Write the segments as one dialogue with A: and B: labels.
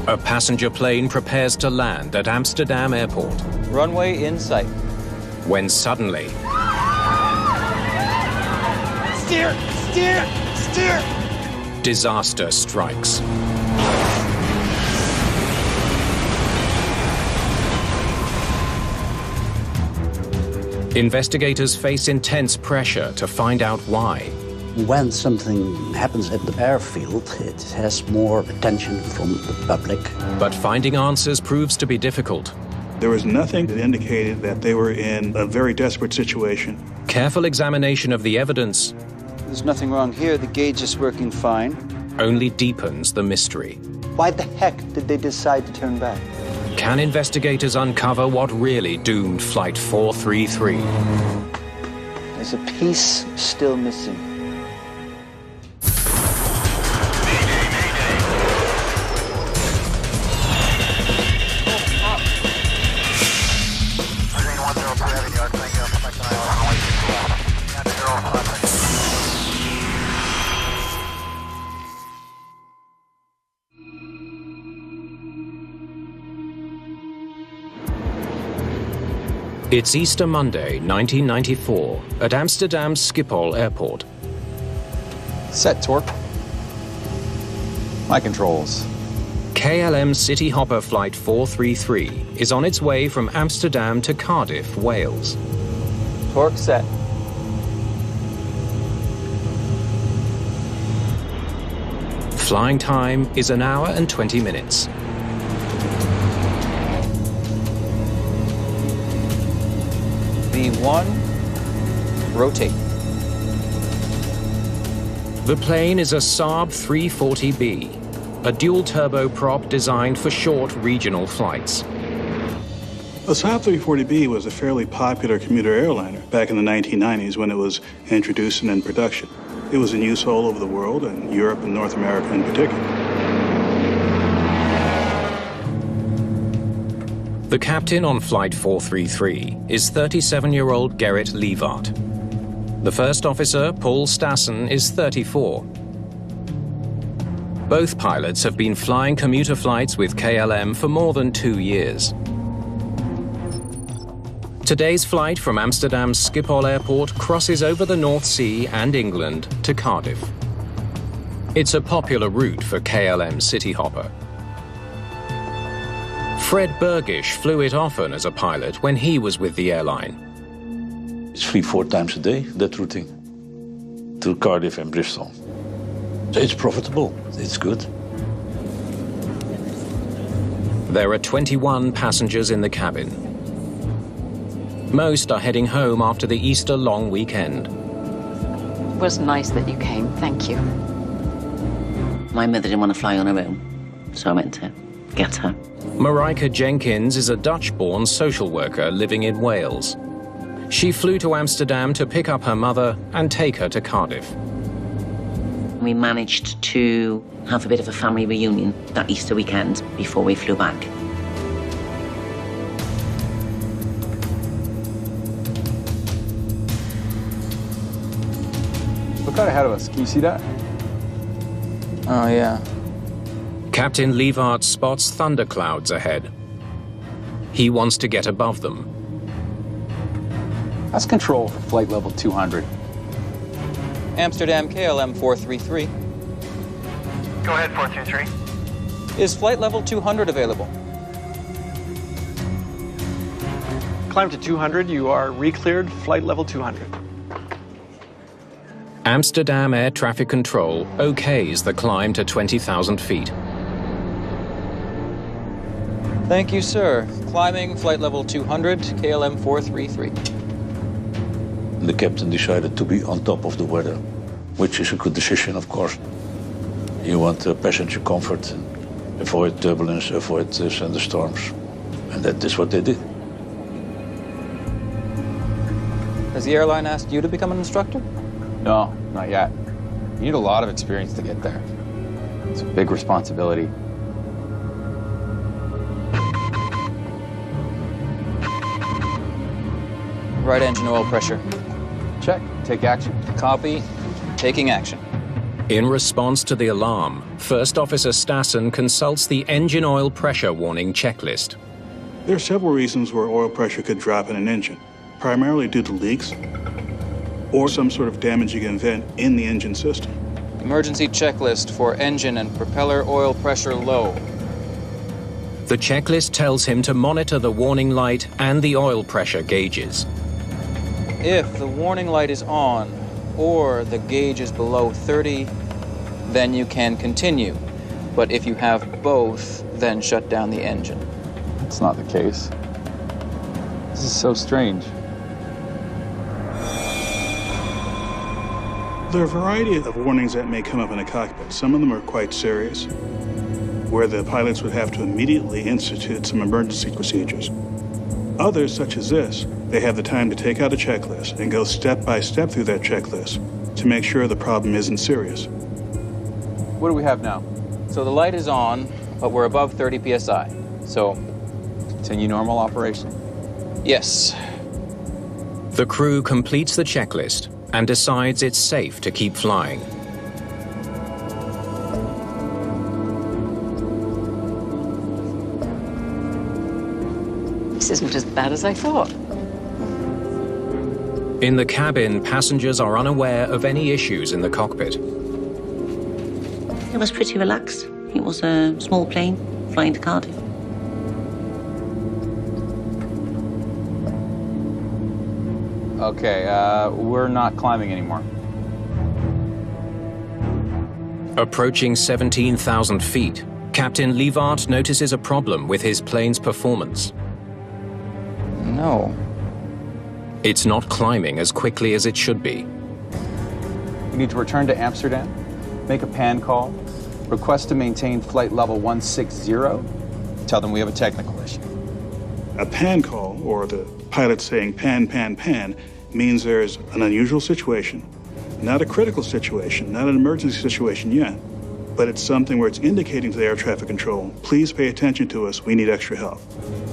A: A passenger plane prepares to land at Amsterdam Airport.
B: Runway in sight.
A: When suddenly...
C: Steer! Steer! Steer!
A: Disaster strikes. Investigators face intense pressure to find out why.
D: When something happens at the airfield, it has more attention from the public.
A: But finding answers proves to be difficult.
E: There was nothing that indicated that they were in a very desperate situation.
A: Careful examination of the evidence
B: There's nothing wrong here. The gauge is working fine.
A: only deepens the mystery.
B: Why the heck did they decide to turn back?
A: Can investigators uncover what really doomed Flight 433?
B: There's a piece still missing.
A: It's Easter Monday, 1994, at Amsterdam's Schiphol Airport.
F: Set torque. My controls.
A: KLM Cityhopper Flight 433 is on its way from Amsterdam to Cardiff, Wales.
B: Torque set.
A: Flying time is 1 hour and 20 minutes.
B: V1. Rotate.
A: The plane is a Saab 340B, a dual turboprop designed for short regional flights.
E: The Saab 340B was a fairly popular commuter airliner back in the 1990s when it was introduced and in production. It was in use all over the world, and Europe and North America in particular.
A: The captain on Flight 433 is 37-year-old Gerrit Levaert. The first officer, Paul Stassen, is 34. Both pilots have been flying commuter flights with KLM for more than 2 years. Today's flight from Amsterdam's Schiphol Airport crosses over the North Sea and England to Cardiff. It's a popular route for KLM Cityhopper. Fred Burgish flew it often as a pilot when he was with the airline.
G: It's 3-4 times a day, that routing, to Cardiff and Bristol. It's profitable, it's good.
A: There are 21 passengers in the cabin. Most are heading home after the Easter long weekend.
H: It was nice that you came, thank you.
I: My mother didn't want to fly on her own, so I went to get her.
A: Marika Jenkins is a Dutch-born social worker living in Wales. She flew to Amsterdam to pick up her mother and take her to Cardiff.
I: We managed to have a bit of a family reunion that Easter weekend before we flew back.
F: Look out ahead of us. Can you see that? Oh, yeah.
A: Captain Levaert spots thunderclouds ahead. He wants to get above them.
F: That's control for flight level 200.
B: Amsterdam KLM 433.
C: Go ahead, 423.
B: Is flight level 200 available?
C: Climb to 200. You are re-cleared. Flight level 200.
A: Amsterdam Air Traffic Control okays the climb to 20,000 feet.
B: Thank you, sir. Climbing flight level 200, KLM 433.
G: The captain decided to be on top of the weather, which is a good decision, of course. You want passenger comfort, and avoid turbulence, avoid thunderstorms, and that is what they did.
B: Has the airline asked you to become an instructor?
F: No, not yet. You need a lot of experience to get there. It's a big responsibility.
B: Right engine oil pressure.
F: Check. Take action.
B: Copy. Taking action.
A: In response to the alarm, First Officer Stassen consults the engine oil pressure warning checklist.
E: There are several reasons where oil pressure could drop in an engine, primarily due to leaks or some sort of damaging event in the engine system.
B: Emergency checklist for engine and propeller oil pressure low.
A: The checklist tells him to monitor the warning light and the oil pressure gauges.
B: If the warning light is on or the gauge is below 30, then you can continue. But if you have both, then shut down the engine.
F: That's not the case. This is so strange.
E: There are a variety of warnings that may come up in a cockpit. Some of them are quite serious, where the pilots would have to immediately institute some emergency procedures. Others, such as this, they have the time to take out a checklist and go step by step through that checklist to make sure the problem isn't serious.
F: What do we have now?
B: So the light is on, but we're above 30 psi. So,
F: continue normal operation.
B: Yes.
A: The crew completes the checklist and decides it's safe to keep flying.
H: This isn't as bad as I thought.
A: In the cabin, passengers are unaware of any issues in the cockpit.
I: It was pretty relaxed. It was a small plane flying to Cardiff.
F: Okay, we're not climbing anymore.
A: Approaching 17,000 feet, Captain Leivart notices a problem with his plane's performance.
B: No.
A: It's not climbing as quickly as it should be.
F: We need to return to Amsterdam, make a PAN call, request to maintain flight level 160, tell them we have a technical issue.
E: A PAN call, or the pilot saying pan, pan, pan, means there's an unusual situation, not a critical situation, not an emergency situation yet, but it's something where it's indicating to the air traffic control, please pay attention to us, we need extra help.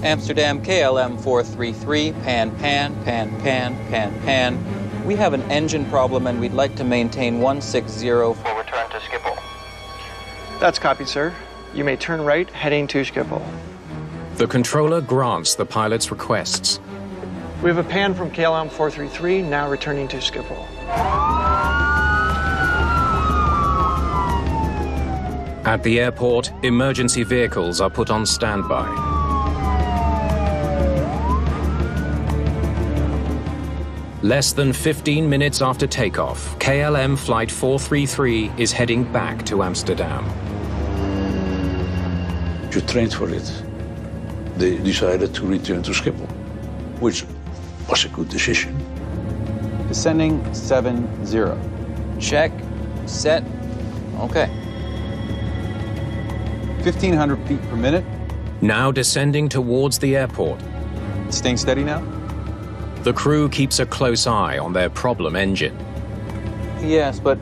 B: Amsterdam KLM 433, pan, pan, pan, pan, pan, pan. We have an engine problem and we'd like to maintain 160 for return to Schiphol.
C: That's copied, sir. You may turn right, heading to Schiphol.
A: The controller grants the pilot's requests.
C: We have a pan from KLM 433, now returning to Schiphol.
A: At the airport, emergency vehicles are put on standby. Less than 15 minutes after takeoff, KLM Flight 433 is heading back to Amsterdam.
G: You trained for it. They decided to return to Schiphol, which was a good decision.
F: Descending 70.
B: Check, set, okay.
F: 1,500 feet per minute.
A: Now descending towards the airport.
F: Staying steady now?
A: The crew keeps a close eye on their problem engine.
B: Yes, but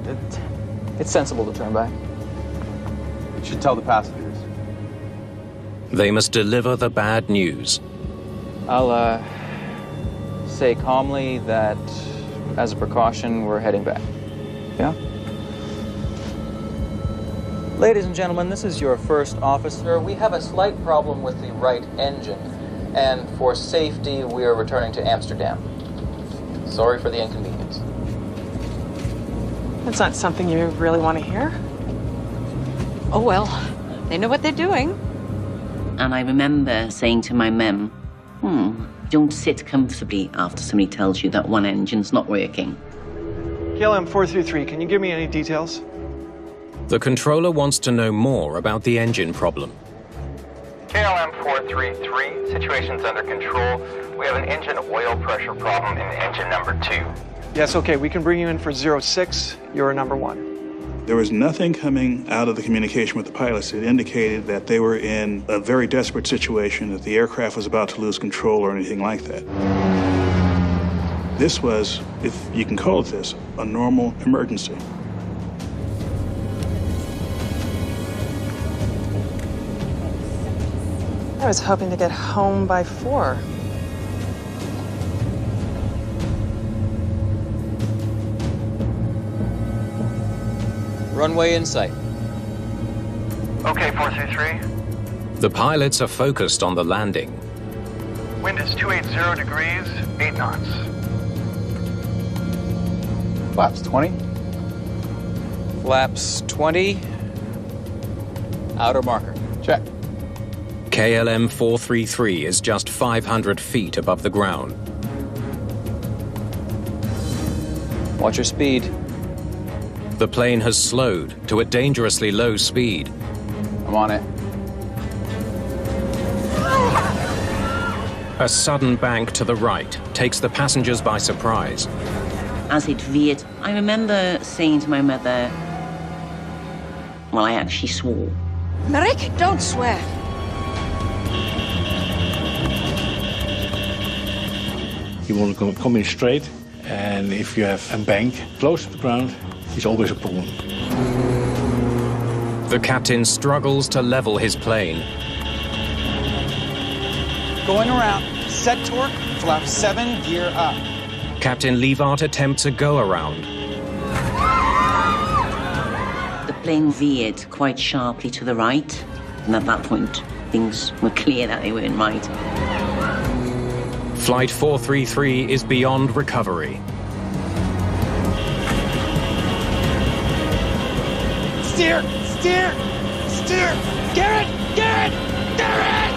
B: it's sensible to turn back.
F: You should tell the passengers.
A: They must deliver the bad news.
B: I'll say calmly that, as a precaution, we're heading back. Yeah? Ladies and gentlemen, this is your first officer. We have a slight problem with the right engine, and for safety, we are returning to Amsterdam. Sorry for the inconvenience.
J: That's not something you really want to hear.
H: Oh, well, they know what they're doing.
I: And I remember saying to my mum, don't sit comfortably after somebody tells you that one engine's not working.
C: KLM 433, can you give me any details?
A: The controller wants to know more about the engine problem.
K: KLM 433, situation's under control. We have an engine oil pressure problem in engine number 2.
C: Yes, okay, we can bring you in for 06. You're number 1.
E: There was nothing coming out of the communication with the pilots that indicated that they were in a very desperate situation, that the aircraft was about to lose control or anything like that. This was, if you can call it this, a normal emergency.
J: I was hoping to get home by 4.
B: Runway in sight.
K: Okay, 433.
A: The pilots are focused on the landing.
K: Wind is 280 degrees, 8 knots.
F: Flaps 20.
B: Flaps 20. Outer marker.
F: Check.
A: KLM 433 is just 500 feet above the ground.
B: Watch your speed.
A: The plane has slowed to a dangerously low speed.
F: I'm on it.
A: A sudden bank to the right takes the passengers by surprise.
I: As it veered, I remember saying to my mother, well, I actually swore.
L: Marek, don't swear.
M: You want to come in straight, and if you have a bank close to the ground, it's always a problem.
A: The captain struggles to level his plane.
F: Going around. Set torque. Flap 7. Gear up.
A: Captain Leivart attempts a go-around.
I: The plane veered quite sharply to the right, and at that point, things were clear that they weren't right.
A: Flight 433 is beyond recovery.
N: Steer! Steer! Steer! Garrett! Garrett! Garrett!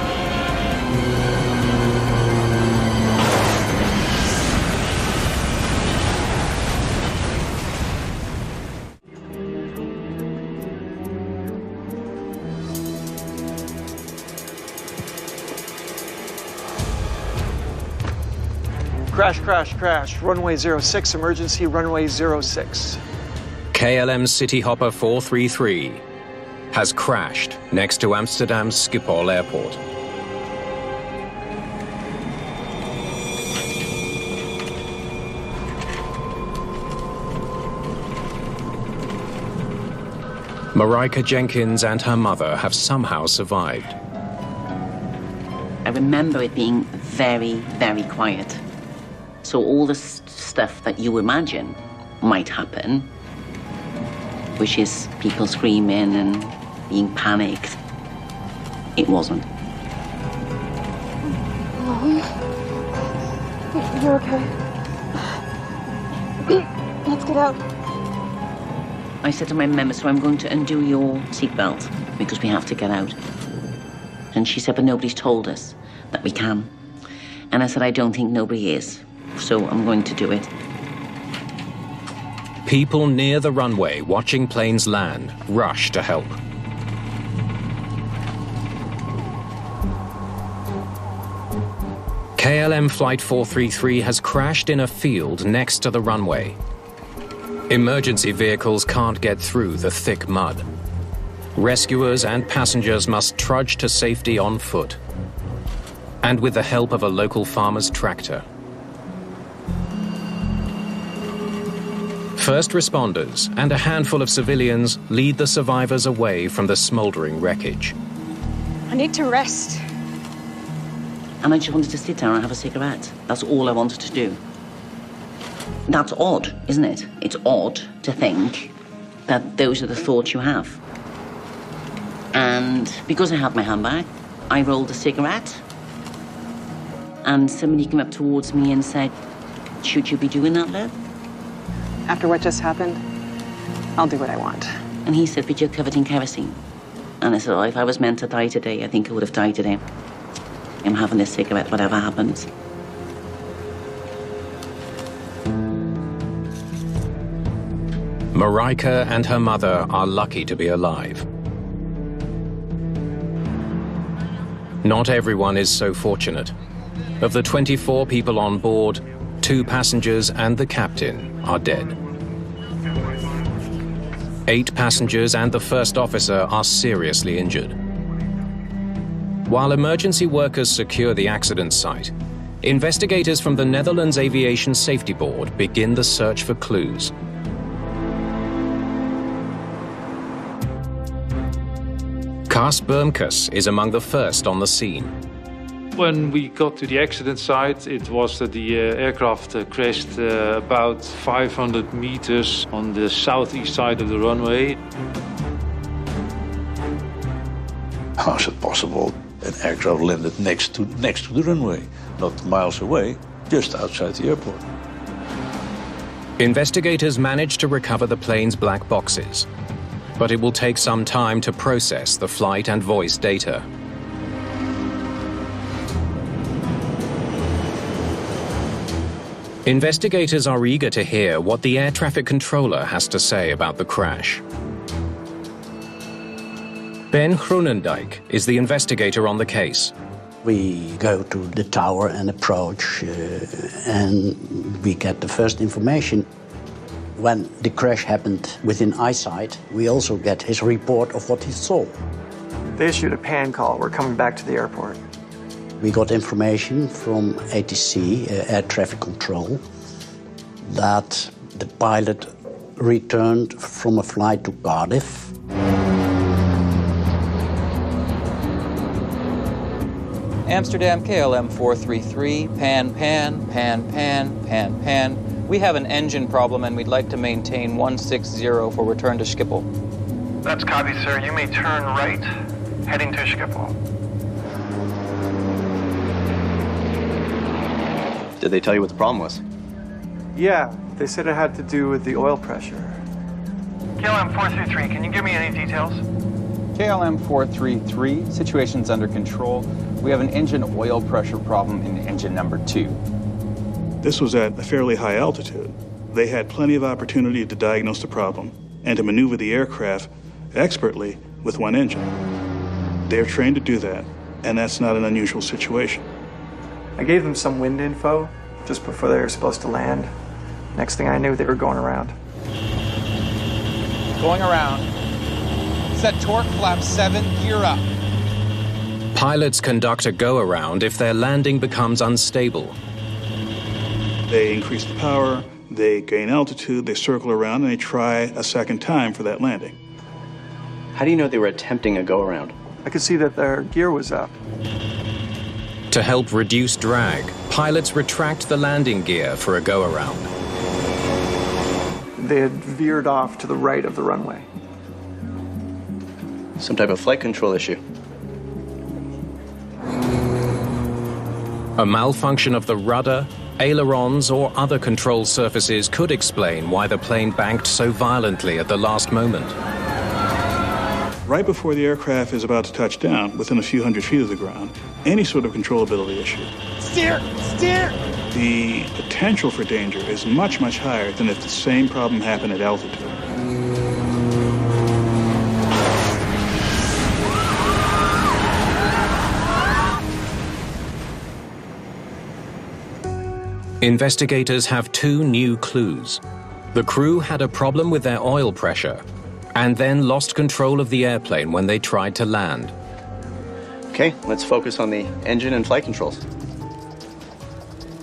C: Crash, crash, crash. Runway 06, emergency runway 06.
A: KLM Cityhopper 433 has crashed next to Amsterdam's Schiphol Airport. Marika Jenkins and her mother have somehow survived.
I: I remember it being very, very quiet. So all the stuff that you imagine might happen, which is people screaming and being panicked, it wasn't.
J: You're okay. Let's get out.
I: I said to my mum, so I'm going to undo your seatbelt because we have to get out. And she said, but nobody's told us that we can. And I said, I don't think nobody is, so I'm going to do it.
A: People near the runway watching planes land rush to help. KLM Flight 433 has crashed in a field next to the runway. Emergency vehicles can't get through the thick mud. Rescuers and passengers must trudge to safety on foot, and with the help of a local farmer's tractor. First responders and a handful of civilians lead the survivors away from the smoldering wreckage.
L: I need to rest.
I: And I just wanted to sit down and have a cigarette. That's all I wanted to do. That's odd, isn't it? It's odd to think that those are the thoughts you have. And because I had my handbag, I rolled a cigarette. And somebody came up towards me and said, should you be doing that, love?
J: After what just happened, I'll do what I want.
I: And he said, but you're covered in kerosene. And I said, oh, if I was meant to die today, I think I would have died today. I'm having this cigarette, whatever happens.
A: Marika and her mother are lucky to be alive. Not everyone is so fortunate. Of the 24 people on board, 2 passengers and the captain are dead. 8 passengers and the first officer are seriously injured. While emergency workers secure the accident site, investigators from the Netherlands Aviation Safety Board begin the search for clues. Cas Bermkes is among the first on the scene.
O: When we got to the accident site, it was that the aircraft crashed about 500 meters on the southeast side of the runway.
G: How is it possible? An aircraft landed next to the runway, not miles away, just outside the airport.
A: Investigators managed to recover the plane's black boxes, but it will take some time to process the flight and voice data. Investigators are eager to hear what the air traffic controller has to say about the crash. Ben Groenendijk is the investigator on the case.
D: We go to the tower and approach, and we get the first information. When the crash happened within eyesight, we also get his report of what he saw.
C: They issued a pan call. We're coming back to the airport.
D: We got information from ATC, Air Traffic Control, that the pilot returned from a flight to Cardiff.
B: Amsterdam KLM 433, pan, pan, pan, pan, pan, pan. We have an engine problem and we'd like to maintain 160 for return to Schiphol.
K: That's copy, sir. You may turn right, heading to Schiphol.
P: Did they tell you what the problem was?
C: Yeah, they said it had to do with the oil pressure.
K: KLM 433, can you give me any details?
F: KLM 433, situation's under control. We have an engine oil pressure problem in engine number 2.
E: This was at a fairly high altitude. They had plenty of opportunity to diagnose the problem and to maneuver the aircraft expertly with one engine. They're trained to do that, and that's not an unusual situation.
C: I gave them some wind info just before they were supposed to land. Next thing I knew, they were going around.
Q: Going around. Set torque flap 7, gear up.
A: Pilots conduct a go-around if their landing becomes unstable.
E: They increase the power, they gain altitude, they circle around, and they try a second time for that landing.
P: How do you know they were attempting a go-around?
C: I could see that their gear was up.
A: To help reduce drag, pilots retract the landing gear for a go-around.
C: They had veered off to the right of the runway.
P: Some type of flight control issue.
A: A malfunction of the rudder, ailerons, or other control surfaces could explain why the plane banked so violently at the last moment.
E: Right before the aircraft is about to touch down, within a few hundred feet of the ground, any sort of controllability issue.
N: Steer! Steer!
E: The potential for danger is much, much higher than if the same problem happened at altitude.
A: Investigators have 2 new clues. The crew had a problem with their oil pressure and then lost control of the airplane when they tried to land.
P: Okay, let's focus on the engine and flight controls.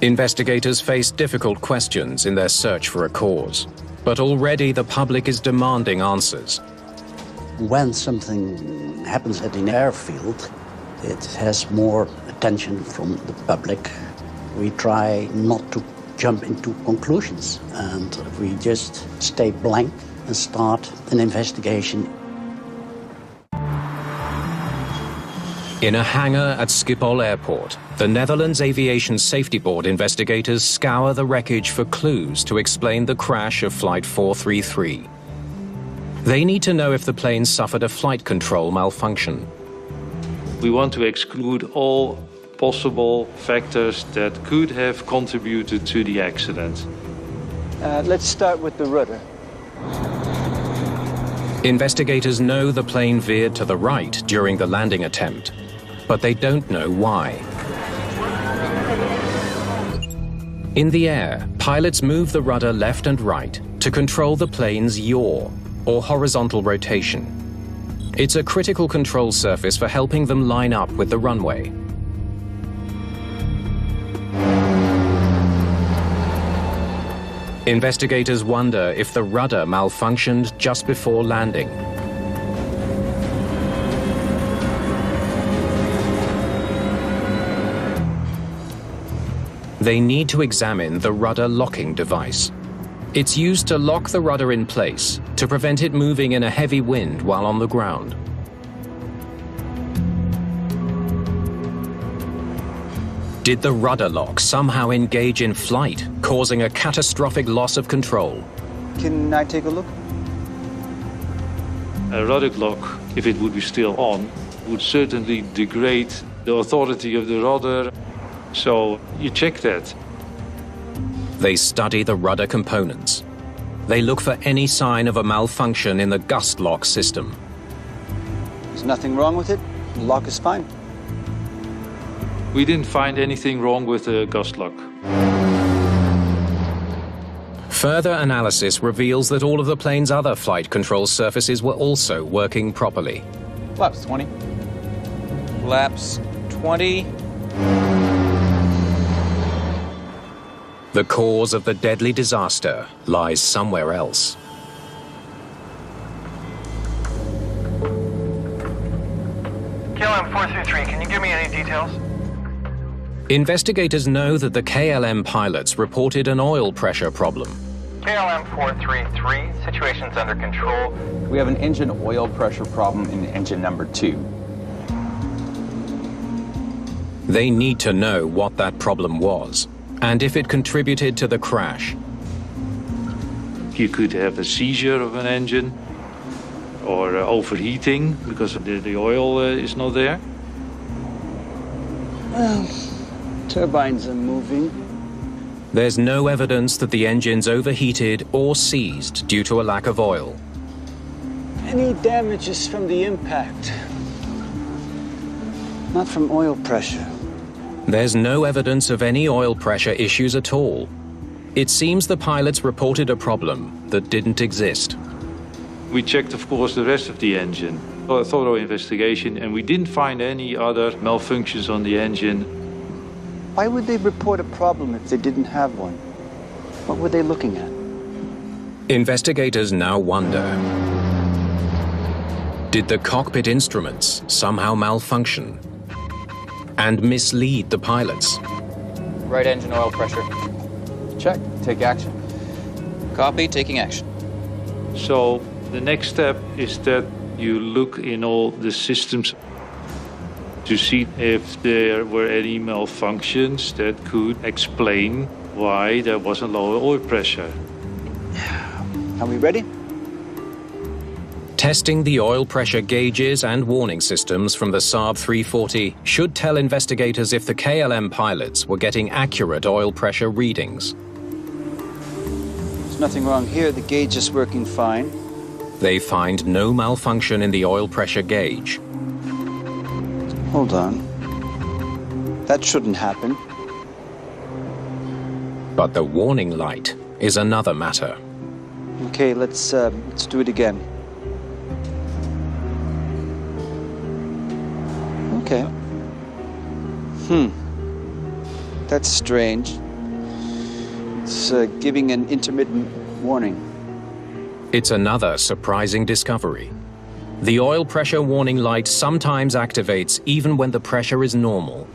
A: Investigators face difficult questions in their search for a cause, but already the public is demanding answers.
D: When something happens at an airfield, it has more attention from the public. We try not to jump into conclusions, and we just stay blank and start an investigation.
A: In a hangar at Schiphol Airport, the Netherlands Aviation Safety Board investigators scour the wreckage for clues to explain the crash of Flight 433. They need to know if the plane suffered a flight control malfunction.
O: We want to exclude all possible factors that could have contributed to the accident.
C: Let's start with the rudder.
A: Investigators know the plane veered to the right during the landing attempt, but they don't know why. In the air, pilots move the rudder left and right to control the plane's yaw, or horizontal rotation. It's a critical control surface for helping them line up with the runway. Investigators wonder if the rudder malfunctioned just before landing. They need to examine the rudder locking device. It's used to lock the rudder in place to prevent it moving in a heavy wind while on the ground. Did the rudder lock somehow engage in flight, causing a catastrophic loss of control?
R: Can I take a look?
O: A rudder lock, if it would be still on, would certainly degrade the authority of the rudder. So you check that.
A: They study the rudder components. They look for any sign of a malfunction in the gust lock system.
R: There's nothing wrong with it. The lock is fine.
O: We didn't find anything wrong with the gust lock.
A: Further analysis reveals that all of the plane's other flight control surfaces were also working properly.
F: Flaps 20.
B: Flaps 20.
A: The cause of the deadly disaster lies somewhere else.
K: KLM 433, can you give me any details?
A: Investigators know that the KLM pilots reported an oil pressure problem.
K: KLM 433, situation's under control.
F: We have an engine oil pressure problem in engine number 2.
A: They need to know what that problem was, and if it contributed to the crash.
O: You could have a seizure of an engine, or overheating because the oil is not there.
R: Turbines are moving.
A: There's no evidence that the engine's overheated or seized due to a lack of oil.
R: Any damages from the impact? Not from oil pressure.
A: There's no evidence of any oil pressure issues at all. It seems the pilots reported a problem that didn't exist.
O: We checked, of course, the rest of the engine. A thorough investigation, and we didn't find any other malfunctions on the engine.
R: Why would they report a problem if they didn't have one? What were they looking at?
A: Investigators now wonder, did the cockpit instruments somehow malfunction and mislead the pilots?
B: Right engine oil pressure.
F: Check. Take action.
B: Copy, taking action.
O: So the next step is that you look in all the systems to see if there were any malfunctions that could explain why there was a lower oil pressure.
R: Are we ready?
A: Testing the oil pressure gauges and warning systems from the Saab 340 should tell investigators if the KLM pilots were getting accurate oil pressure readings.
R: There's nothing wrong here. The gauge is working fine.
A: They find no malfunction in the oil pressure gauge.
R: Hold on. That shouldn't happen.
A: But the warning light is another matter.
R: Okay, let's do it again. Okay. That's strange. It's giving an intermittent warning.
A: It's another surprising discovery. The oil pressure warning light sometimes activates even when the pressure is normal.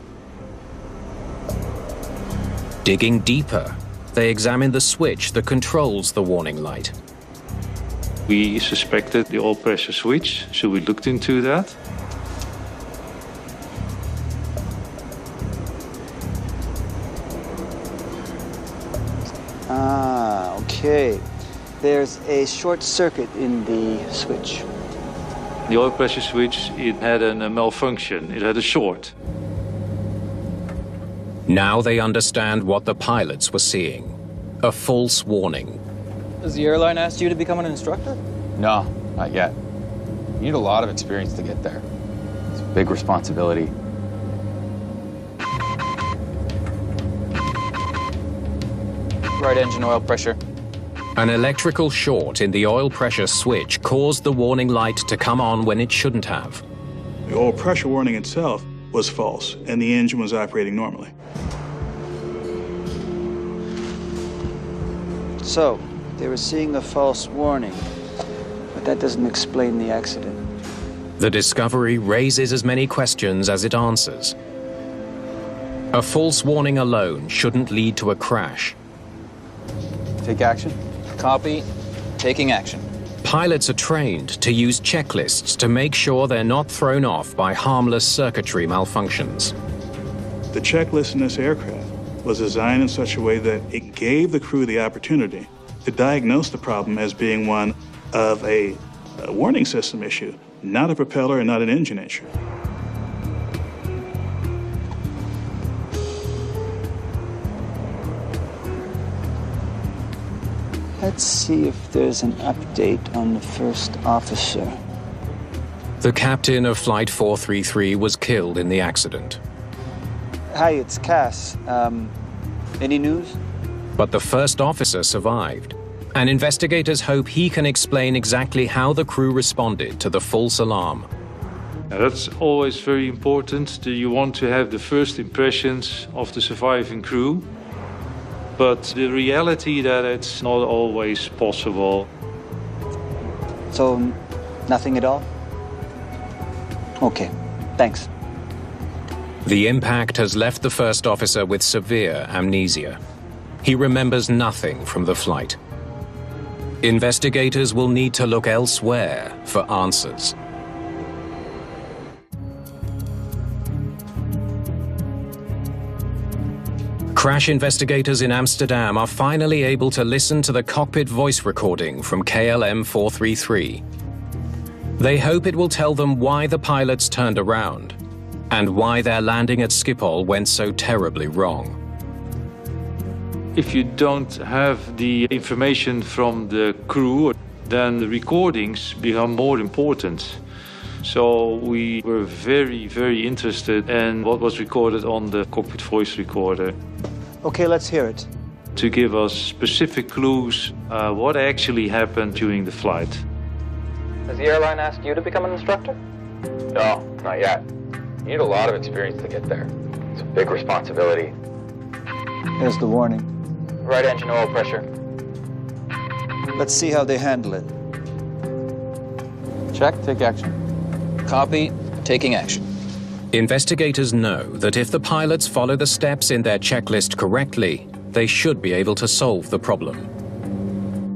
A: Digging deeper, they examine the switch that controls the warning light.
O: We suspected the oil pressure switch, so we looked into that.
R: Ah, okay. There's a short circuit in the switch.
O: The oil pressure switch, it had a malfunction. It had a short.
A: Now they understand what the pilots were seeing. A false warning.
B: Has the airline asked you to become an instructor?
F: No, not yet. You need a lot of experience to get there. It's a big responsibility.
B: Right engine oil pressure.
A: An electrical short in the oil pressure switch caused the warning light to come on when it shouldn't have.
E: The oil pressure warning itself was false, and the engine was operating normally.
R: So, they were seeing a false warning, but that doesn't explain the accident.
A: The discovery raises as many questions as it answers. A false warning alone shouldn't lead to a crash.
F: Take action.
B: Copy. Taking action.
A: Pilots are trained to use checklists to make sure they're not thrown off by harmless circuitry malfunctions.
E: The checklist in this aircraft was designed in such a way that it gave the crew the opportunity to diagnose the problem as being one of a warning system issue, not a propeller and not an engine issue.
R: Let's see if there's an update on the first officer.
A: The captain of Flight 433 was killed in the accident.
R: Hi, it's Cass. Any news?
A: But the first officer survived, and investigators hope he can explain exactly how the crew responded to the false alarm.
O: Now, that's always very important. You want to have the first impressions of the surviving crew. But the reality that it's not always possible.
R: So, nothing at all? Okay, thanks.
A: The impact has left the first officer with severe amnesia. He remembers nothing from the flight. Investigators will need to look elsewhere for answers. Crash investigators in Amsterdam are finally able to listen to the cockpit voice recording from KLM 433. They hope it will tell them why the pilots turned around and why their landing at Schiphol went so terribly wrong.
O: If you don't have the information from the crew, then the recordings become more important. So we were very, very interested in what was recorded on the cockpit voice recorder.
R: Okay, let's hear it.
O: To give us specific clues what actually happened during the flight.
K: Has the airline asked you to become an instructor? No, not yet. You need a lot of experience to get there. It's a big responsibility.
R: Here's the warning.
K: Right engine oil pressure.
R: Let's see how they handle it.
F: Check, take action.
B: Copy, taking action.
A: Investigators know that if the pilots follow the steps in their checklist correctly, they should be able to solve the problem.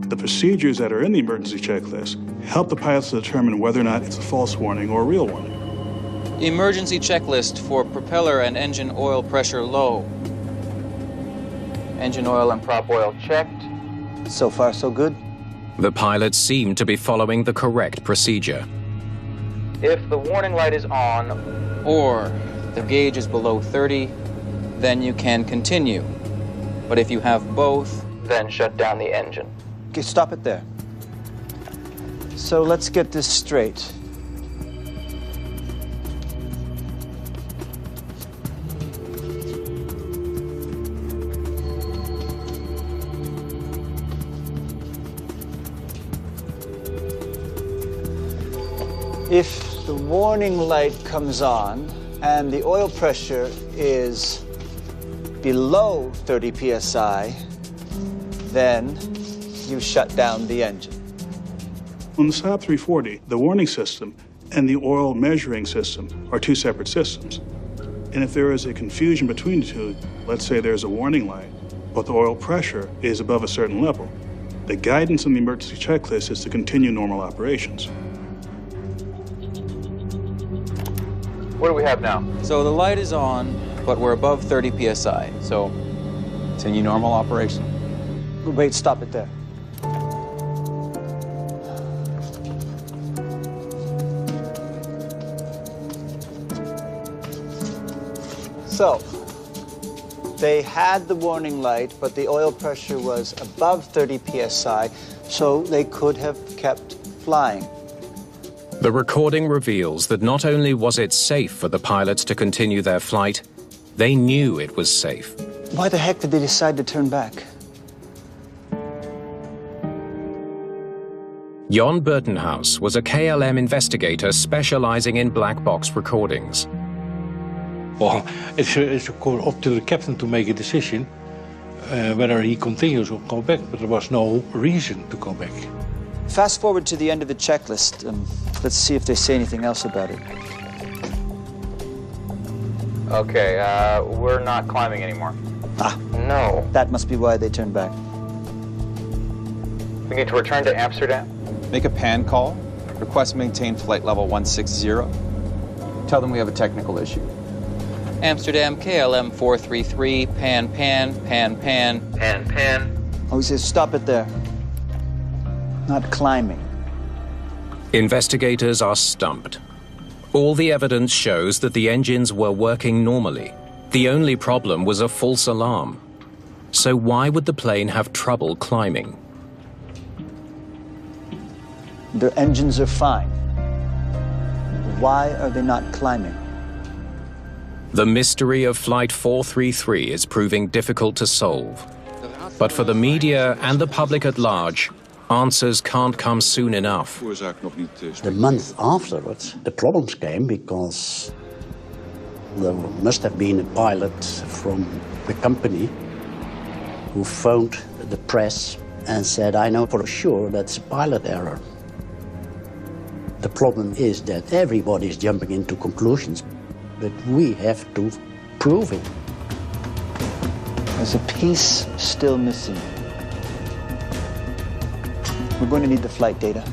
E: The procedures that are in the emergency checklist help the pilots to determine whether or not it's a false warning or a real warning.
B: Emergency checklist for propeller and engine oil pressure low. Engine oil and prop oil checked.
R: So far, so good.
A: The pilots seem to be following the correct procedure.
B: If the warning light is on, or the gauge is below 30, then you can continue. But if you have both, then shut down the engine.
R: Okay, stop it there. So let's get this straight. If the warning light comes on and the oil pressure is below 30 psi, then you shut down the engine.
E: On the Saab 340, the warning system and the oil measuring system are two separate systems. And if there is a confusion between the two, let's say there's a warning light, but the oil pressure is above a certain level, the guidance in the emergency checklist is to continue normal operations.
B: What do we have now? So the light is on, but we're above 30 psi, so...
F: Continue normal operation.
R: Wait, stop it there. So, they had the warning light, but the oil pressure was above 30 psi, so they could have kept flying.
A: The recording reveals that not only was it safe for the pilots to continue their flight, they knew it was safe.
R: Why the heck did they decide to turn back?
A: Jon Bertenhaus was a KLM investigator specializing in black box recordings.
M: Well, it's of course up to the captain to make a decision whether he continues or go back, but there was no reason to go back.
R: Fast forward to the end of the checklist. Let's see if they say anything else about it.
K: Okay, we're not climbing anymore.
R: Ah.
K: No.
R: That must be why they turned back.
K: We need to return to Amsterdam.
F: Make a PAN call. Request maintain flight level 160. Tell them we have a technical issue.
B: Amsterdam, KLM 433, pan.
R: Oh, he says stop it there. Not climbing.
A: Investigators are stumped. All the evidence shows that the engines were working normally. The only problem was a false alarm. So why would the plane have trouble climbing?
R: Their engines are fine. Why are they not climbing?
A: The mystery of Flight 433 is proving difficult to solve. But for the media and the public at large, answers can't come soon enough.
D: The month afterwards, the problems came because there must have been a pilot from the company who phoned the press and said, I know for sure that's a pilot error. The problem is that everybody is jumping into conclusions, but we have to prove it.
R: There's a piece still missing. We're going to need the flight data.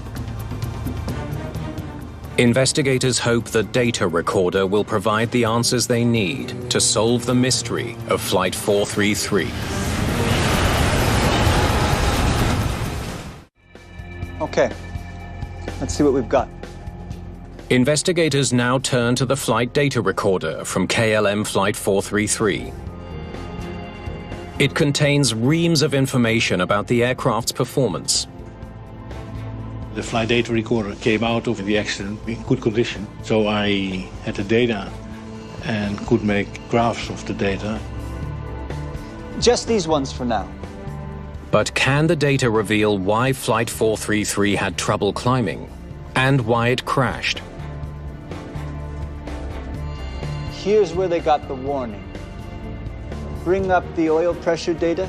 A: Investigators hope the data recorder will provide the answers they need to solve the mystery of Flight 433.
R: Okay, let's see what we've got.
A: Investigators now turn to the flight data recorder from KLM Flight 433. It contains reams of information about the aircraft's performance.
M: The flight data recorder came out of the accident in good condition, so I had the data and could make graphs of the data.
R: Just these ones for now.
A: But can the data reveal why Flight 433 had trouble climbing and why it crashed?
R: Here's where they got the warning. Bring up the oil pressure data.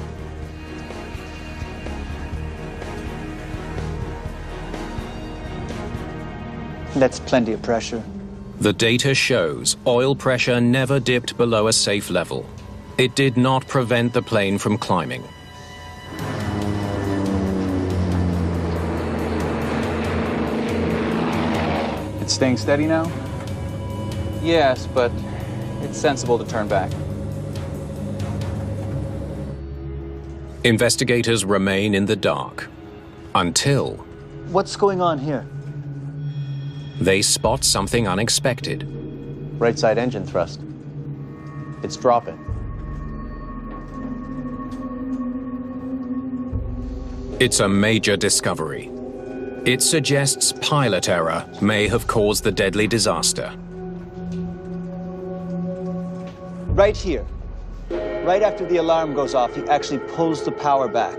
R: That's plenty of pressure.
A: The data shows oil pressure never dipped below a safe level. It did not prevent the plane from climbing.
F: It's staying steady now?
B: Yes, but it's sensible to turn back.
A: Investigators remain in the dark until
R: What's going on here?
A: they spot something unexpected.
P: Right side engine thrust. It's dropping.
A: It's a major discovery. It suggests pilot error may have caused the deadly disaster.
R: Right here. Right after the alarm goes off, he actually pulls the power back.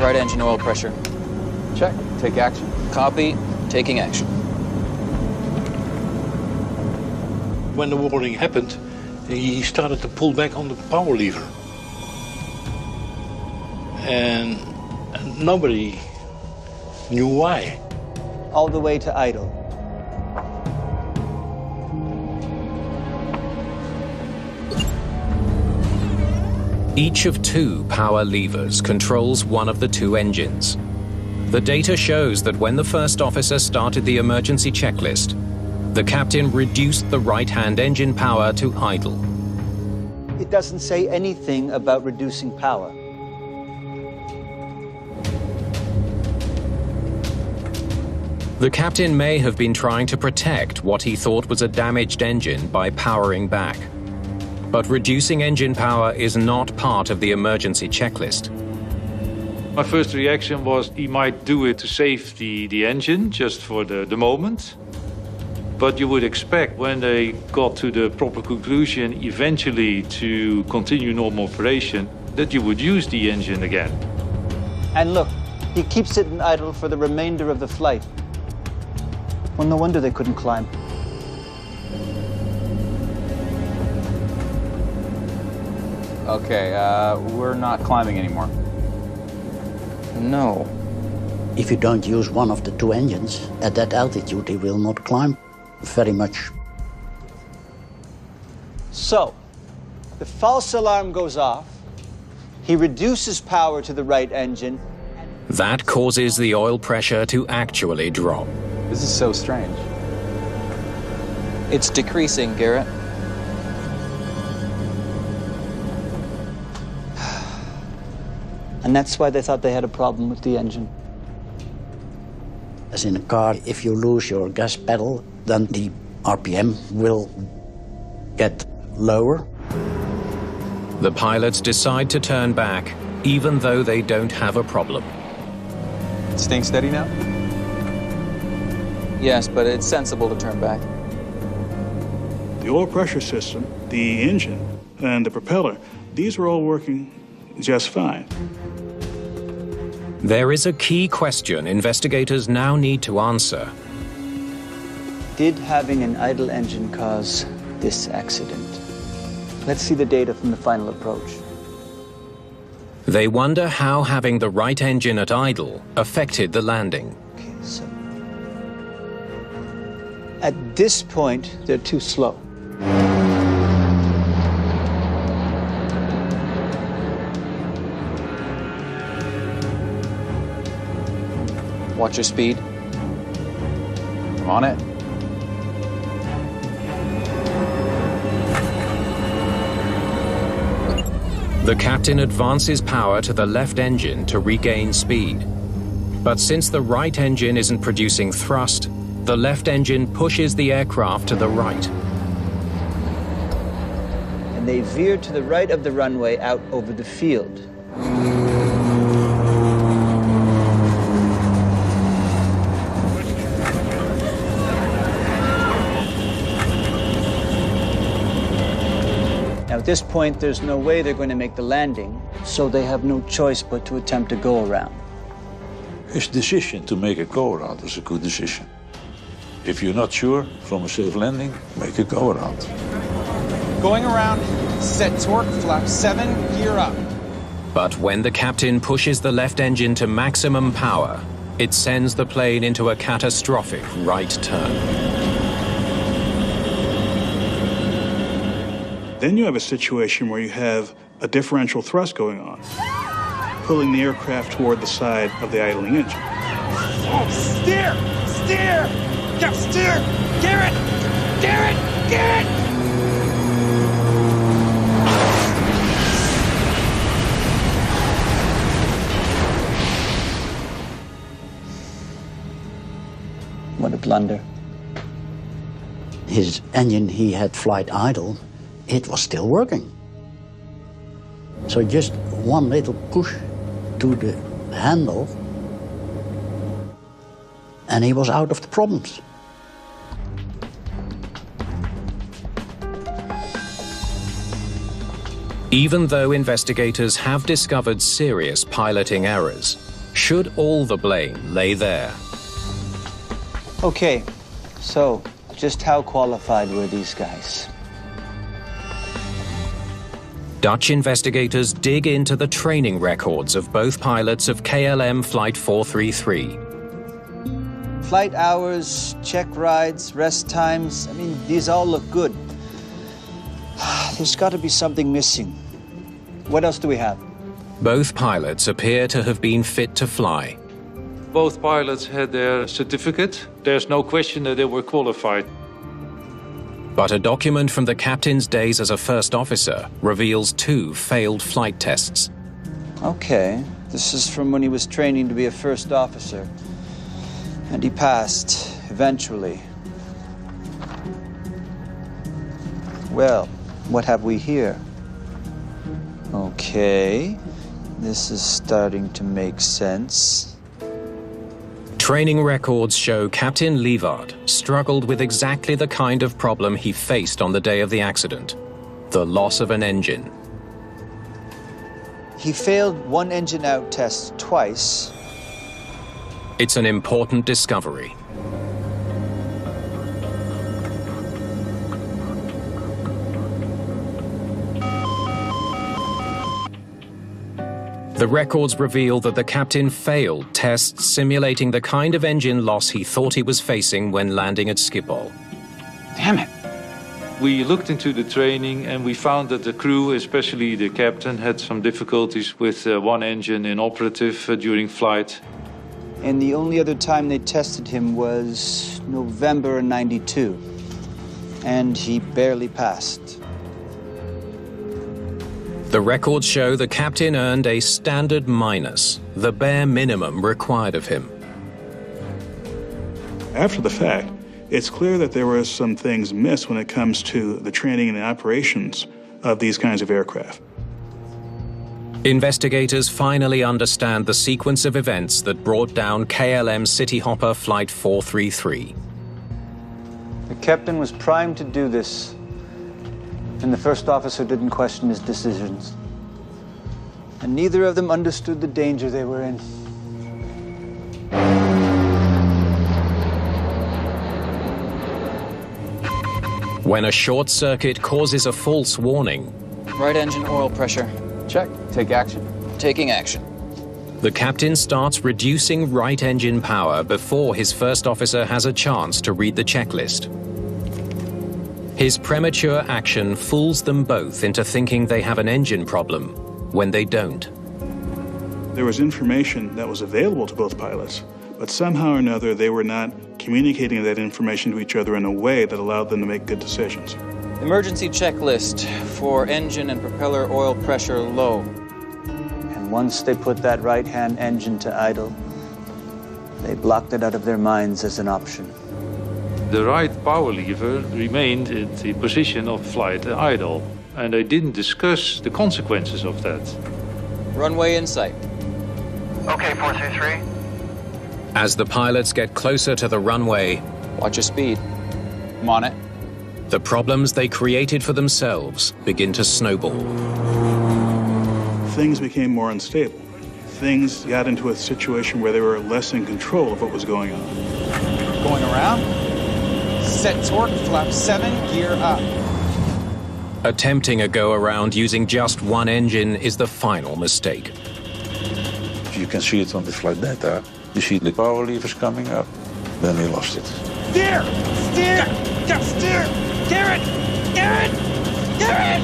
B: Right engine oil pressure.
F: Check. Take action.
B: Copy. Taking action.
M: When the warning happened, he started to pull back on the power lever. And nobody knew why.
R: All the way to idle.
A: Each of two power levers controls one of the two engines. The data shows that when the first officer started the emergency checklist, the captain reduced the right-hand engine power to idle.
R: It doesn't say anything about reducing power.
A: The captain may have been trying to protect what he thought was a damaged engine by powering back. But reducing engine power is not part of the emergency checklist.
O: My first reaction was he might do it to save the engine, just for the moment. But you would expect when they got to the proper conclusion eventually to continue normal operation, that you would use the engine again.
R: And look, he keeps it in idle for the remainder of the flight. Well, no wonder they couldn't climb.
F: Okay, we're not climbing anymore.
B: No.
D: If you don't use one of the two engines, at that altitude, it will not climb very much.
R: So, the false alarm goes off. He reduces power to the right engine.
A: That causes the oil pressure to actually drop.
F: This is so strange.
B: It's decreasing, Garrett.
R: And that's why they thought they had a problem with the engine.
D: As in a car, if you lose your gas pedal, then the RPM will get lower.
A: The pilots decide to turn back, even though they don't have a problem.
F: Staying steady now?
B: Yes, but it's sensible to turn back.
E: The oil pressure system, the engine, and the propeller, these were all working just fine.
A: There is a key question investigators now need to answer.
R: Did having an idle engine cause this accident? Let's see the data from the final approach.
A: They wonder how having the right engine at idle affected the landing.
R: Okay, so at this point, they're too slow.
B: Watch your speed.
F: I'm on it.
A: The captain advances power to the left engine to regain speed. But since the right engine isn't producing thrust, the left engine pushes the aircraft to the right.
R: And they veer to the right of the runway out over the field. Now, at this point, there's no way they're going to make the landing, so they have no choice but to attempt to go around.
G: His decision to make a go-around is a good decision. If you're not sure from a safe landing, make a go-around.
Q: Going around, set torque, flap 7, gear up.
A: But when the captain pushes the left engine to maximum power, it sends the plane into a catastrophic right turn.
E: Then you have a situation where you have a differential thrust going on, pulling the aircraft toward the side of the idling engine.
N: Oh, steer! Steer! Go, steer! Garrett! Garrett! Garrett!
R: What a blunder.
D: His engine, he had flight idle, it was still working. So just one little push to the handle, and he was out of the problems.
A: Even though investigators have discovered serious piloting errors, should all the blame lay there?
R: Okay, so just how qualified were these guys?
A: Dutch investigators dig into the training records of both pilots of KLM Flight 433.
R: Flight hours, check rides, rest times, I mean, these all look good. There's got to be something missing. What else do we have?
A: Both pilots appear to have been fit to fly.
O: Both pilots had their certificate. There's no question that they were qualified.
A: But a document from the captain's days as a first officer reveals 2 failed flight tests.
R: Okay, this is from when he was training to be a first officer. And he passed, eventually. Well, what have we here? Okay, this is starting to make sense.
A: Training records show Captain Leevard struggled with exactly the kind of problem he faced on the day of the accident: the loss of an engine.
R: He failed one engine out test twice.
A: It's an important discovery. The records reveal that the captain failed tests simulating the kind of engine loss he thought he was facing when landing at Schiphol.
Q: Damn it.
O: We looked into the training and we found that the crew, especially the captain, had some difficulties with one engine inoperative during flight.
R: And the only other time they tested him was November '92. And he barely passed.
A: The records show the captain earned a standard minus, the bare minimum required of him.
E: After the fact, it's clear that there were some things missed when it comes to the training and the operations of these kinds of aircraft.
A: Investigators finally understand the sequence of events that brought down KLM Cityhopper Flight 433.
R: The captain was primed to do this, and the first officer didn't question his decisions. And neither of them understood the danger they were in.
A: When a short circuit causes a false warning,
B: Right engine oil pressure.
F: Check. Take action.
B: Taking action.
A: the captain starts reducing right engine power before his first officer has a chance to read the checklist. His premature action fools them both into thinking they have an engine problem when they don't.
E: There was information that was available to both pilots, but somehow or another they were not communicating that information to each other in a way that allowed them to make good decisions.
B: Emergency checklist for engine and propeller oil pressure low.
R: And once they put that right-hand engine to idle, they blocked it out of their minds as an option.
O: The right power lever remained in the position of flight idle, and I didn't discuss the consequences of that.
B: Runway in sight.
K: Okay, 433.
A: As the pilots get closer to the runway,
B: watch your speed.
F: I'm on it.
A: The problems they created for themselves begin to snowball.
E: Things became more unstable. Things got into a situation where they were less in control of what was going on.
Q: Going around. Set torque, flap 7, gear up.
A: Attempting a go-around using just one engine is the final mistake.
G: You can see it on the flight data. You see the power levers coming up. Then he lost it.
N: Steer! Steer! Go, steer! Garrett! Garrett! Garrett!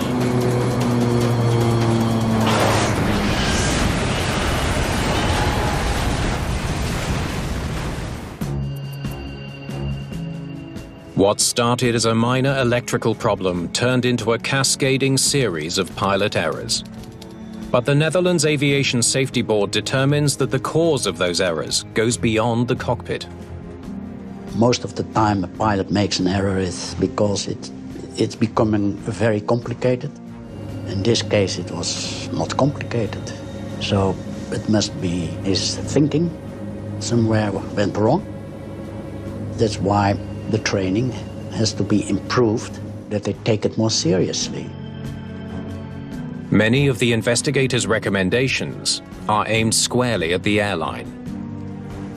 A: What started as a minor electrical problem turned into a cascading series of pilot errors. But the Netherlands Aviation Safety Board determines that the cause of those errors goes beyond the cockpit.
D: Most of the time a pilot makes an error is because it's becoming very complicated. In this case it was not complicated. So it must be his thinking somewhere went wrong. That's why the training has to be improved, that they take it more seriously.
A: Many of the investigators' recommendations are aimed squarely at the airline.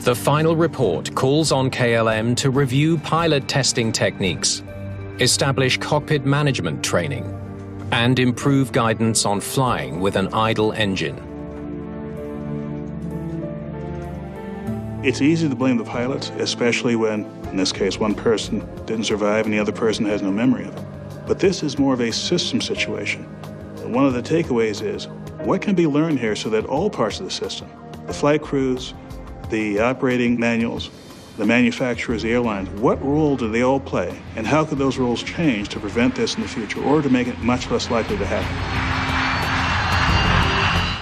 A: The final report calls on KLM to review pilot testing techniques, establish cockpit management training, and improve guidance on flying with an idle engine.
E: It's easy to blame the pilots, especially when, in this case, one person didn't survive and the other person has no memory of it. But this is more of a system situation. And one of the takeaways is, what can be learned here so that all parts of the system, the flight crews, the operating manuals, the manufacturers, the airlines, what role do they all play? And how could those roles change to prevent this in the future or to make it much less likely to happen?